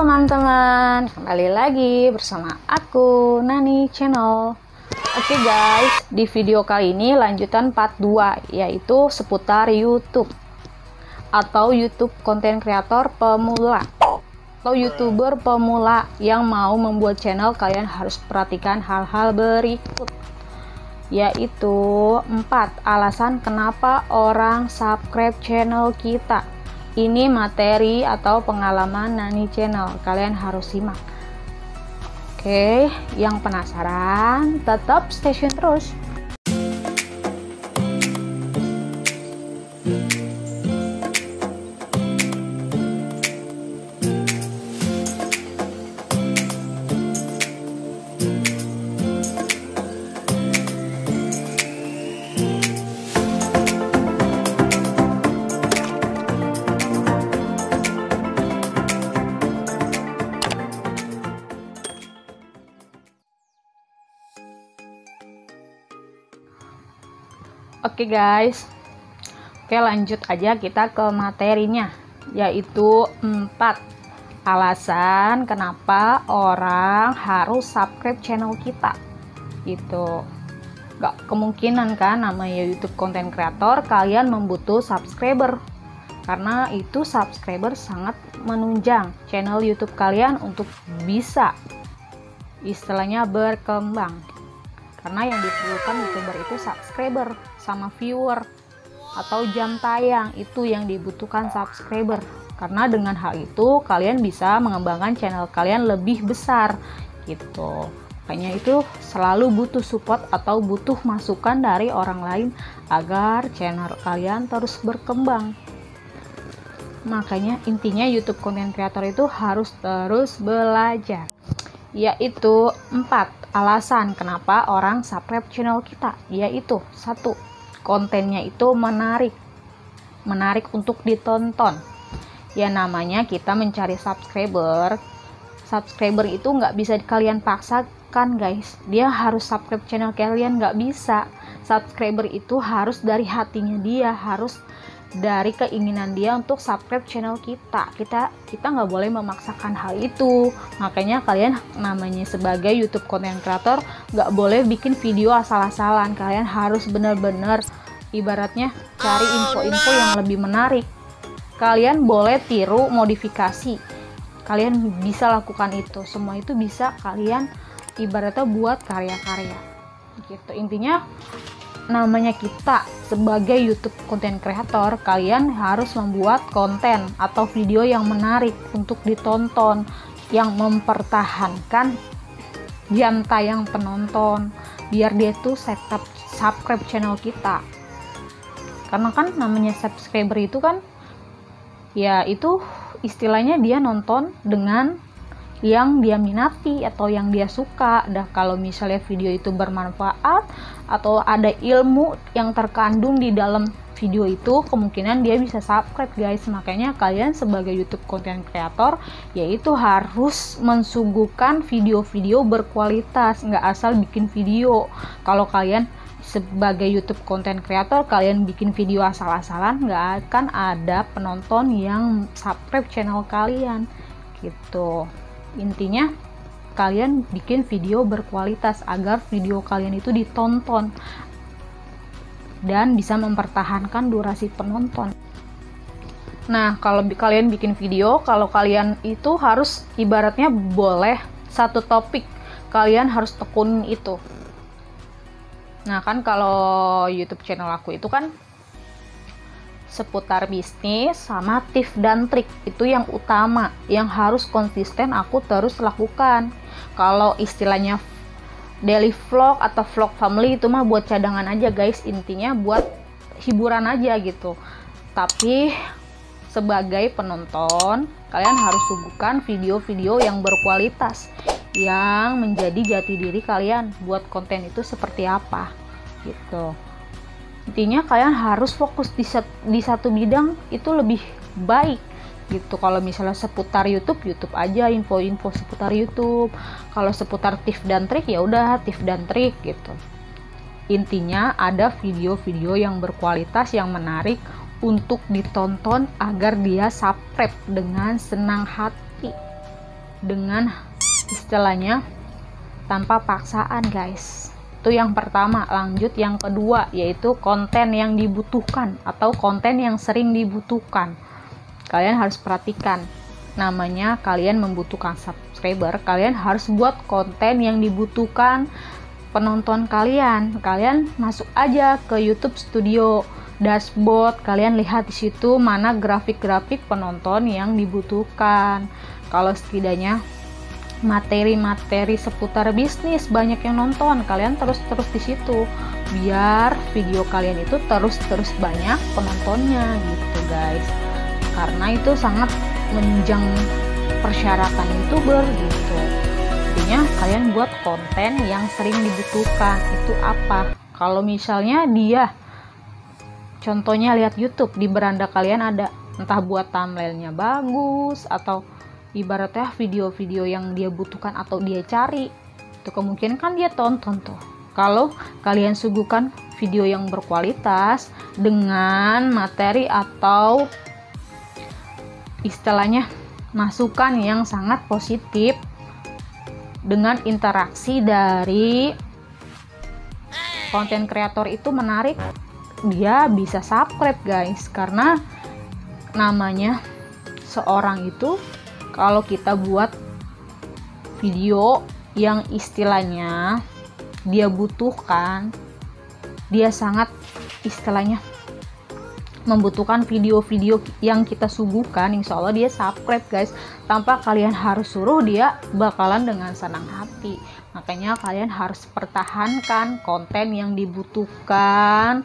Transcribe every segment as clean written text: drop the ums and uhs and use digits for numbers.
teman-teman, kembali lagi bersama aku Nani Channel. Oke guys, di video kali ini lanjutan part 2, yaitu seputar YouTube atau YouTube konten kreator pemula atau YouTuber pemula yang mau membuat channel. Kalian harus perhatikan hal-hal berikut, yaitu 4 alasan kenapa orang subscribe channel kita. Ini materi atau pengalaman Nani Channel, kalian harus simak. Oke, yang penasaran tetap stay tune terus. Oke guys, lanjut aja kita ke materinya, yaitu 4 alasan kenapa orang harus subscribe channel kita. Gitu, gak kemungkinan kan namanya YouTube content creator kalian membutuh subscriber, karena itu subscriber sangat menunjang channel YouTube kalian untuk bisa istilahnya berkembang. Karena yang diperlukan YouTuber itu subscriber sama viewer atau jam tayang, itu yang dibutuhkan subscriber. Karena dengan hal itu kalian bisa mengembangkan channel kalian lebih besar gitu. Makanya itu selalu butuh support atau butuh masukan dari orang lain agar channel kalian terus berkembang. Makanya intinya YouTube content creator itu harus terus belajar. Yaitu 4 alasan kenapa orang subscribe channel kita, yaitu 1, kontennya itu menarik untuk ditonton. Ya namanya kita mencari subscriber itu nggak bisa kalian paksakan guys, dia harus subscribe channel kalian, nggak bisa. Subscriber itu harus dari hatinya dia, harus dari keinginan dia untuk subscribe channel kita nggak boleh memaksakan hal itu. Makanya kalian namanya sebagai YouTube content creator nggak boleh bikin video asal-asalan. Kalian harus benar-benar ibaratnya cari info-info yang lebih menarik. Kalian boleh tiru modifikasi, kalian bisa lakukan itu, semua itu bisa kalian ibaratnya buat karya-karya gitu. Intinya namanya kita sebagai YouTube content creator, kalian harus membuat konten atau video yang menarik untuk ditonton, yang mempertahankan jam tayang penonton, biar dia tuh subscribe channel kita. Karena kan namanya subscriber itu kan ya itu istilahnya dia nonton dengan yang dia minati atau yang dia suka. Dan kalau misalnya video itu bermanfaat atau ada ilmu yang terkandung di dalam video itu, kemungkinan dia bisa subscribe guys. Makanya kalian sebagai YouTube content creator yaitu harus mensuguhkan video-video berkualitas, nggak asal bikin video. Kalau kalian sebagai YouTube content creator kalian bikin video asal-asalan, nggak akan ada penonton yang subscribe channel kalian gitu. Intinya kalian bikin video berkualitas agar video kalian itu ditonton dan bisa mempertahankan durasi penonton. Nah, kalau kalian bikin video, kalau kalian itu harus ibaratnya boleh satu topik, kalian harus tekunin itu. Nah kan kalau YouTube channel aku itu kan seputar bisnis sama tips dan trik, itu yang utama yang harus konsisten aku terus lakukan. Kalau istilahnya daily vlog atau vlog family itu mah buat cadangan aja guys, intinya buat hiburan aja gitu. Tapi sebagai penonton kalian harus suguhkan video-video yang berkualitas, yang menjadi jati diri kalian buat konten itu seperti apa gitu. Intinya kalian harus fokus di satu bidang itu lebih baik gitu. Kalau misalnya seputar YouTube aja, info-info seputar YouTube. Kalau seputar tips dan trik ya udah tips dan trik gitu. Intinya ada video-video yang berkualitas, yang menarik untuk ditonton agar dia subscribe dengan senang hati dengan istilahnya tanpa paksaan guys. Itu yang pertama. Lanjut yang kedua, yaitu konten yang dibutuhkan atau konten yang sering dibutuhkan. Kalian harus perhatikan, namanya kalian membutuhkan subscriber, kalian harus buat konten yang dibutuhkan penonton kalian. Kalian masuk aja ke YouTube Studio dashboard, kalian lihat di situ mana grafik-grafik penonton yang dibutuhkan. Kalau setidaknya materi-materi seputar bisnis banyak yang nonton, kalian terus di situ biar video kalian itu terus banyak penontonnya gitu guys, karena itu sangat menunjang persyaratan YouTuber gitu. Intinya kalian buat konten yang sering dibutuhkan. Itu apa? Kalau misalnya dia contohnya lihat YouTube, di beranda kalian ada, entah buat thumbnailnya bagus atau ibaratnya video-video yang dia butuhkan atau dia cari, itu kemungkinan kan dia tonton tuh. Kalau kalian suguhkan video yang berkualitas dengan materi atau istilahnya masukan yang sangat positif dengan interaksi dari konten kreator itu menarik, dia bisa subscribe guys. Karena namanya seorang itu, kalau kita buat video yang istilahnya dia butuhkan, dia sangat istilahnya membutuhkan video-video yang kita suguhkan, insya Allah dia subscribe guys. Tanpa kalian harus suruh, dia bakalan dengan senang hati. Makanya kalian harus pertahankan konten yang dibutuhkan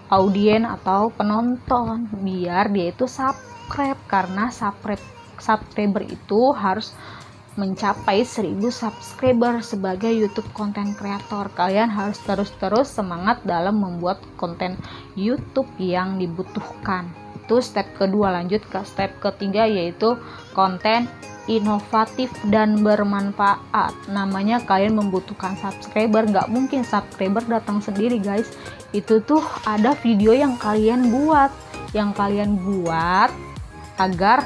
audien atau penonton biar dia itu subscribe. Karena subscriber itu harus mencapai 1000 subscriber sebagai YouTube content creator. Kalian harus terus semangat dalam membuat konten YouTube yang dibutuhkan. Itu step kedua. Lanjut ke step ketiga, yaitu konten inovatif dan bermanfaat. Namanya kalian membutuhkan subscriber, nggak mungkin subscriber datang sendiri guys. Itu tuh ada video yang kalian buat agar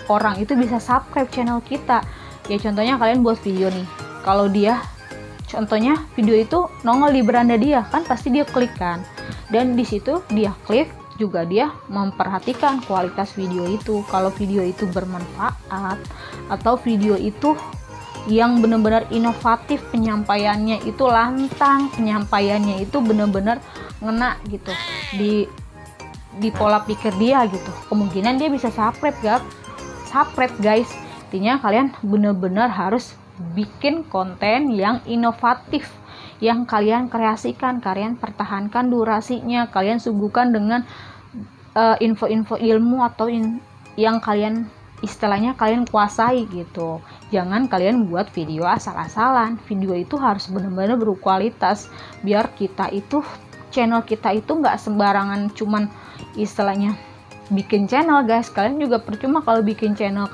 orang itu bisa subscribe channel kita. Ya contohnya kalian buat video nih, kalau dia contohnya video itu nongol di beranda dia, kan pasti dia klik kan, dan di situ dia klik juga dia memperhatikan kualitas video itu. Kalau video itu bermanfaat atau video itu yang benar-benar inovatif, penyampaiannya itu lantang, penyampaiannya itu benar-benar ngena gitu di pola pikir dia gitu, kemungkinan dia bisa subscribe guys. Intinya kalian benar-benar harus bikin konten yang inovatif, yang kalian kreasikan, kalian pertahankan durasinya, kalian suguhkan dengan info-info ilmu atau yang kalian istilahnya kalian kuasai gitu. Jangan kalian buat video asal-asalan. Video itu harus benar-benar berkualitas biar kita itu, channel kita itu nggak sembarangan cuman istilahnya bikin channel guys. Kalian juga percuma kalau bikin channel,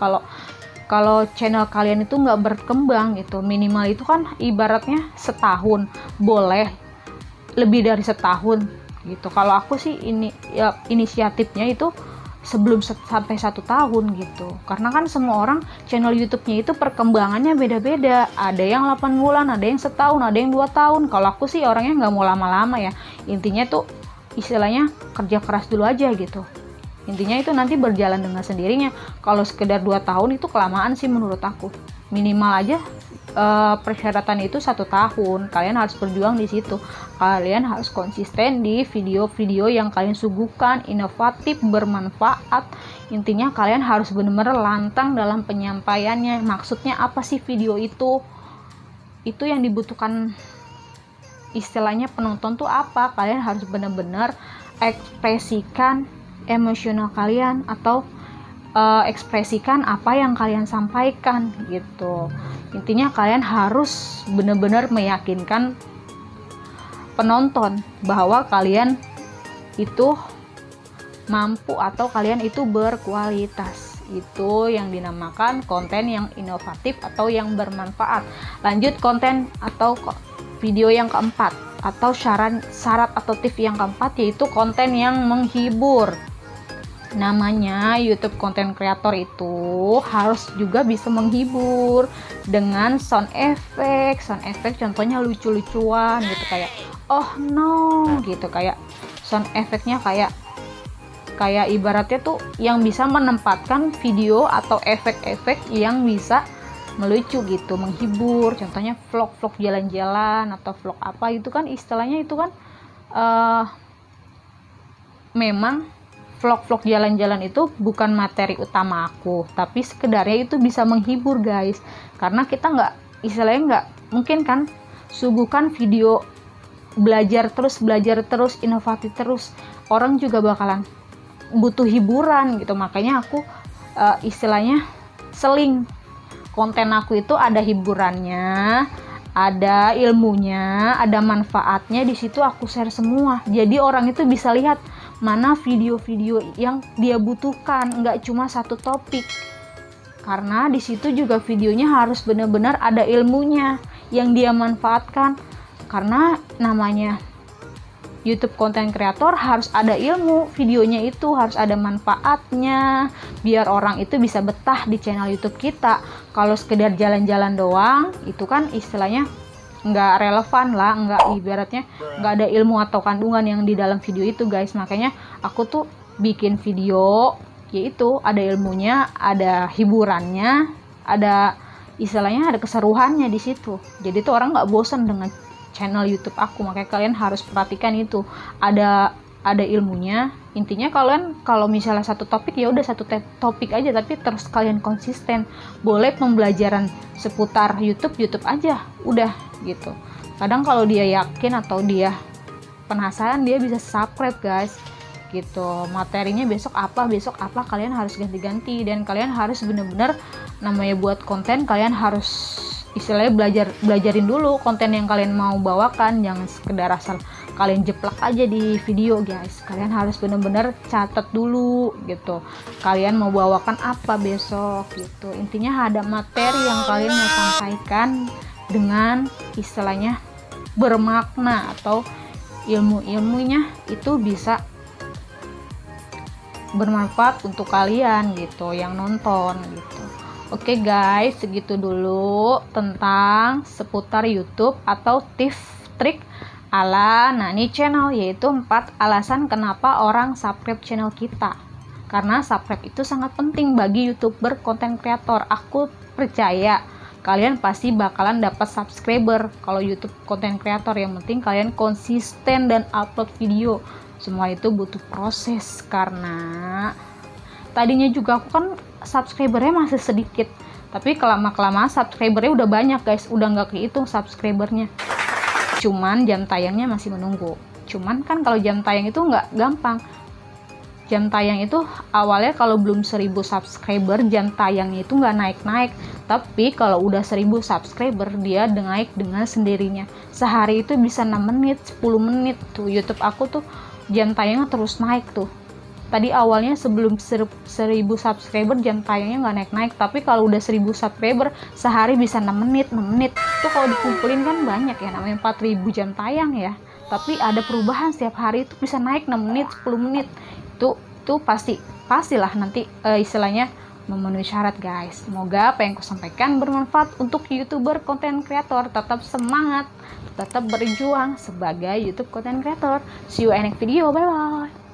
kalau channel kalian itu nggak berkembang gitu. Minimal itu kan ibaratnya setahun, boleh lebih dari setahun gitu. Kalau aku sih ini ya inisiatifnya itu sebelum sampai 1 tahun gitu, karena kan semua orang channel YouTube-nya itu perkembangannya beda-beda. Ada yang 8 bulan, ada yang setahun, ada yang 2 tahun. Kalau aku sih orangnya nggak mau lama-lama ya. Intinya tuh istilahnya kerja keras dulu aja gitu. Intinya itu nanti berjalan dengan sendirinya. Kalau sekedar 2 tahun itu kelamaan sih menurut aku. Minimal aja persyaratan itu 1 tahun. Kalian harus berjuang di situ. Kalian harus konsisten di video-video yang kalian suguhkan, inovatif, bermanfaat. Intinya kalian harus benar-benar lantang dalam penyampaiannya. Maksudnya apa sih video itu? Itu yang dibutuhkan istilahnya penonton tuh apa? Kalian harus benar-benar ekspresikan emosional kalian atau ekspresikan apa yang kalian sampaikan gitu. Intinya kalian harus benar-benar meyakinkan penonton bahwa kalian itu mampu atau kalian itu berkualitas. Itu yang dinamakan konten yang inovatif atau yang bermanfaat. Lanjut konten atau video yang keempat atau syarat atau tips yang keempat, yaitu konten yang menghibur. Namanya YouTube content creator itu harus juga bisa menghibur dengan sound effect contohnya lucu-lucuan gitu, kayak oh no gitu, kayak sound effectnya kayak ibaratnya tuh yang bisa menempatkan video atau efek-efek yang bisa melucu gitu, menghibur. Contohnya vlog jalan-jalan atau vlog apa, itu kan istilahnya itu kan memang vlog jalan-jalan itu bukan materi utama aku, tapi sekedarnya itu bisa menghibur guys, karena kita nggak mungkin kan suguhkan video belajar terus inovatif terus, orang juga bakalan butuh hiburan gitu. Makanya aku istilahnya seling konten aku itu ada hiburannya, ada ilmunya, ada manfaatnya, di situ aku share semua. Jadi orang itu bisa lihat mana video-video yang dia butuhkan, nggak cuma satu topik. Karena di situ juga videonya harus benar-benar ada ilmunya yang dia manfaatkan. Karena namanya YouTube content creator harus ada ilmu, videonya itu harus ada manfaatnya, biar orang itu bisa betah di channel YouTube kita. Kalau sekedar jalan-jalan doang, itu kan istilahnya nggak relevan lah, ibaratnya nggak ada ilmu atau kandungan yang di dalam video itu guys. Makanya aku tuh bikin video, yaitu ada ilmunya, ada hiburannya, ada istilahnya ada keseruannya di situ. Jadi tuh orang nggak bosan dengan channel YouTube aku. Makanya kalian harus perhatikan itu, ada ilmunya. Intinya kalian kalau misalnya satu topik, ya udah satu topik aja, tapi terus kalian konsisten. Boleh pembelajaran seputar YouTube aja udah gitu. Kadang kalau dia yakin atau dia penasaran, dia bisa subscribe guys gitu. Materinya besok apa kalian harus ganti-ganti, dan kalian harus bener-bener namanya buat konten, kalian harus istilahnya belajarin dulu konten yang kalian mau bawakan. Jangan sekedar asal kalian jeplak aja di video guys. Kalian harus bener-bener catat dulu gitu, kalian mau bawakan apa besok gitu. Intinya ada materi yang kalian mau sampaikan dengan istilahnya bermakna, atau ilmunya itu bisa bermanfaat untuk kalian gitu yang nonton gitu. Oke guys, segitu dulu tentang seputar YouTube atau tips trik ala Nani Channel, yaitu 4 alasan kenapa orang subscribe channel kita. Karena subscribe itu sangat penting bagi YouTuber konten kreator. Aku percaya kalian pasti bakalan dapat subscriber kalau YouTube konten kreator. Yang penting kalian konsisten dan upload video. Semua itu butuh proses, karena tadinya juga aku kan subscribernya masih sedikit, tapi kelamaan subscribernya udah banyak guys, udah nggak kehitung subscribernya. Cuman jam tayangnya masih menunggu. Cuman kan kalau jam tayang itu nggak gampang. Jam tayang itu awalnya kalau belum 1000 subscriber, jam tayangnya itu nggak naik-naik. Tapi kalau udah 1000 subscriber, dia naik dengan sendirinya. Sehari itu bisa 6 menit, 10 menit tuh. YouTube aku tuh jam tayangnya terus naik tuh. Tadi awalnya sebelum 1000 subscriber jam tayangnya nggak naik-naik, tapi kalau udah 1000 subscriber sehari bisa 6 menit. Itu kalau dikumpulin kan banyak ya, namanya 4000 jam tayang ya. Tapi ada perubahan setiap hari, itu bisa naik 6 menit, 10 menit. Itu pastilah nanti istilahnya memenuhi syarat guys. Semoga apa yang aku sampaikan bermanfaat untuk YouTuber konten kreator. Tetap semangat, tetap berjuang sebagai YouTube konten kreator. See you in next video, bye bye.